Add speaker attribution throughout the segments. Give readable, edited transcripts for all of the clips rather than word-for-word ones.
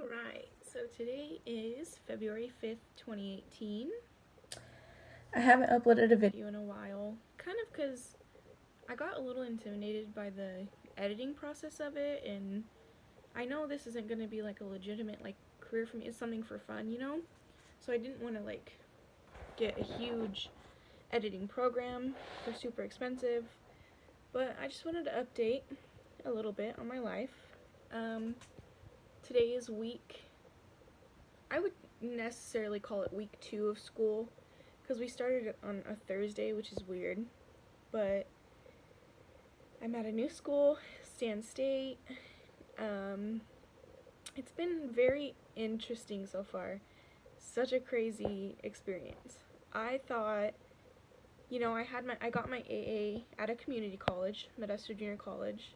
Speaker 1: Alright, so today is February 5th, 2018. I haven't uploaded a video in a while, kind of because I got a little intimidated by the editing process of it, and I know this isn't going to be like a legitimate career for me. It's something for fun, So I didn't want to get a huge editing program. They're super expensive, but I just wanted to update a little bit on my life. Today is I would necessarily call it week 2 of school, because we started it on a Thursday, which is weird, but I'm at a new school, Stan State. It's been very interesting so far. Such a crazy experience. I thought, I got my AA at a community college, Modesto Junior College,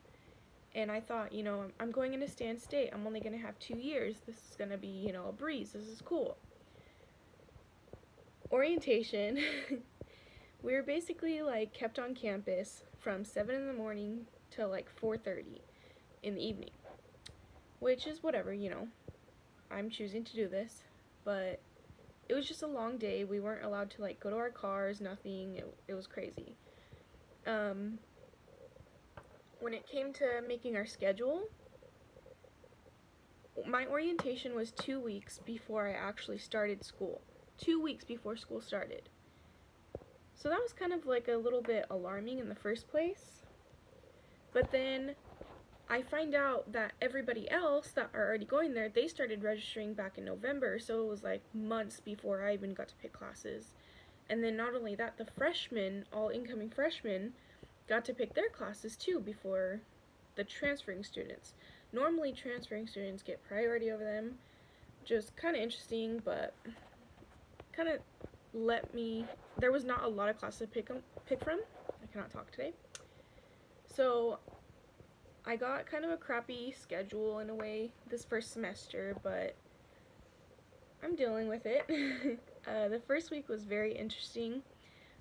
Speaker 1: and I thought, I'm going into Stan State. I'm only going to have 2 years. This is going to be, a breeze. This is cool. Orientation. We were basically kept on campus from 7 in the morning till 4:30 in the evening, which is whatever, I'm choosing to do this, but it was just a long day. We weren't allowed to go to our cars, nothing. It was crazy. When it came to making our schedule, my orientation was 2 weeks before I actually started school. 2 weeks before school started. So that was kind of a little bit alarming in the first place. But then I find out that everybody else that are already going there, they started registering back in November, so it was months before I even got to pick classes. And then not only that, the freshmen, all incoming freshmen, got to pick their classes too before the transferring students. Normally transferring students get priority over them, which is kind of interesting, but kind of there was not a lot of classes to pick from. I cannot talk today. So I got kind of a crappy schedule in a way this first semester, but I'm dealing with it. The first week was very interesting.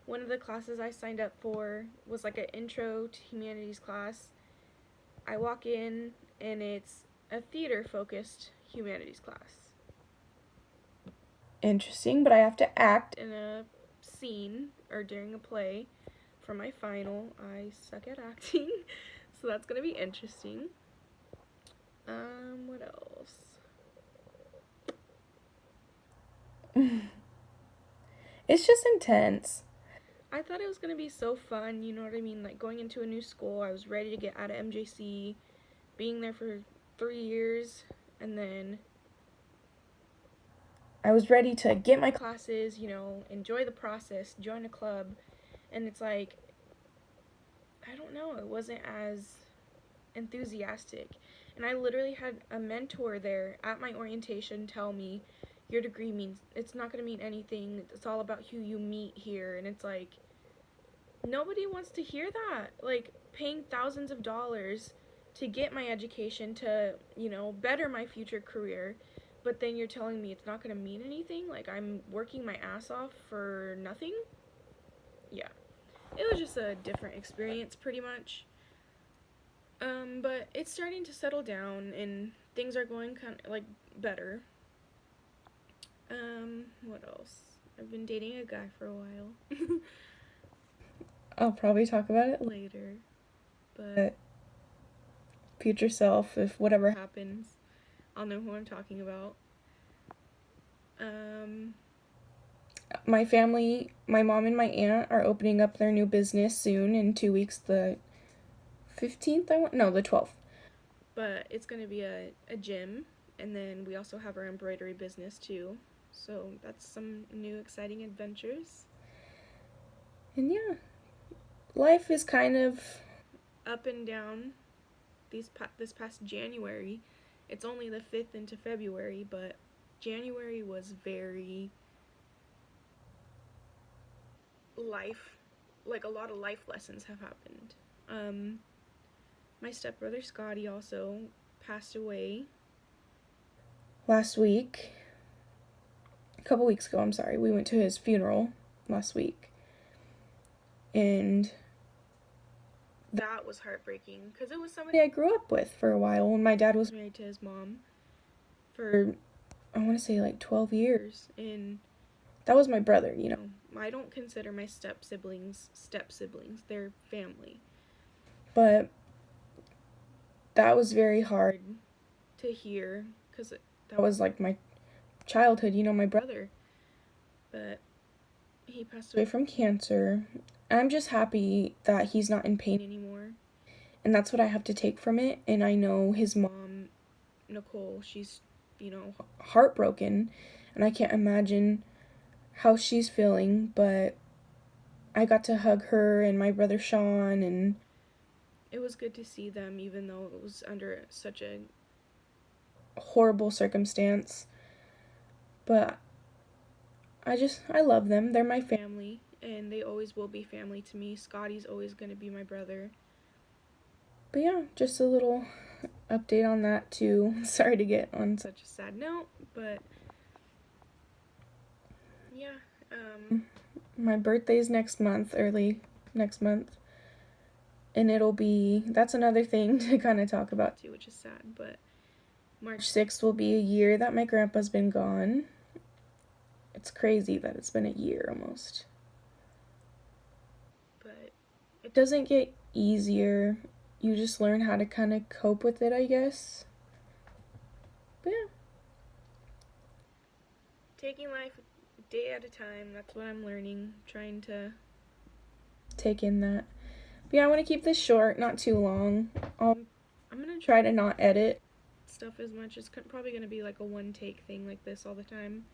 Speaker 1: One of the classes I signed up for was an intro to humanities class. I walk in and it's a theater focused humanities class. Interesting, but I have to act in a scene or during a play for my final. I suck at acting, so that's gonna be interesting. What else? It's just intense. I thought it was gonna be so fun, you know what I mean? Going into a new school, I was ready to get out of MJC, being there for 3 years, and then I was ready to get my classes, enjoy the process, join a club, and it's I don't know, it wasn't as enthusiastic. And I literally had a mentor there at my orientation tell me, your degree means, it's not going to mean anything, it's all about who you meet here. And it's nobody wants to hear that. Paying thousands of dollars to get my education to, better my future career, but then you're telling me it's not going to mean anything? I'm working my ass off for nothing? Yeah. It was just a different experience, pretty much. But it's starting to settle down, and things are going kind of, better. What else? I've been dating a guy for a while. I'll probably talk about it later, but future self, if whatever happens, I'll know who I'm talking about. My family, my mom and my aunt are opening up their new business soon in 2 weeks, the 15th, the 12th. But it's going to be a gym, and then we also have our embroidery business too. So that's some new exciting adventures. And yeah, life is kind of up and down this past January. It's only the 5th into February, but January was very a lot of life lessons have happened. My stepbrother Scotty also passed away last week. A couple weeks ago, I'm sorry. We went to his funeral last week. And that was heartbreaking because it was somebody I grew up with for a while when my dad was married to his mom for, I want to say like 12 years, and that was my brother, you know. I don't consider my step siblings, they're family. But that was very hard to hear, because that was like my childhood, you know, my brother. But he passed away from cancer. I'm just happy that he's not in pain anymore. And that's what I have to take from it. And I know his mom, Nicole, she's, you know, heartbroken. And I can't imagine how she's feeling. But I got to hug her and my brother Sean. And it was good to see them, even though it was under such a horrible circumstance. But I love them. They're my family, and they always will be family to me. Scotty's always going to be my brother. But yeah, just a little update on that too. Sorry to get on such a sad note, but yeah, my birthday's next month, early next month. And that's another thing to kind of talk about too, which is sad, but March 6th will be a year that my grandpa's been gone. It's crazy that it's been a year almost. But it doesn't get easier. You just learn how to kind of cope with it, I guess. But yeah. Taking life a day at a time, that's what I'm learning. Trying to take in that. But yeah, I want to keep this short, not too long. I'm going to try to not edit stuff as much. It's probably going to be like a one-take thing like this all the time.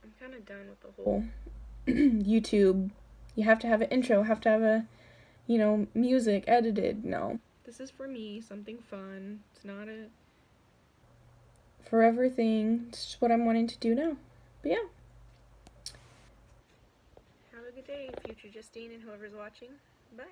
Speaker 1: I'm kind of done with the whole YouTube. You have to have an intro, have to have a, you know, music edited. No. This is for me, something fun. It's not a forever thing. It's just what I'm wanting to do now. But yeah. Have a good day, future Justine and whoever's watching. Bye.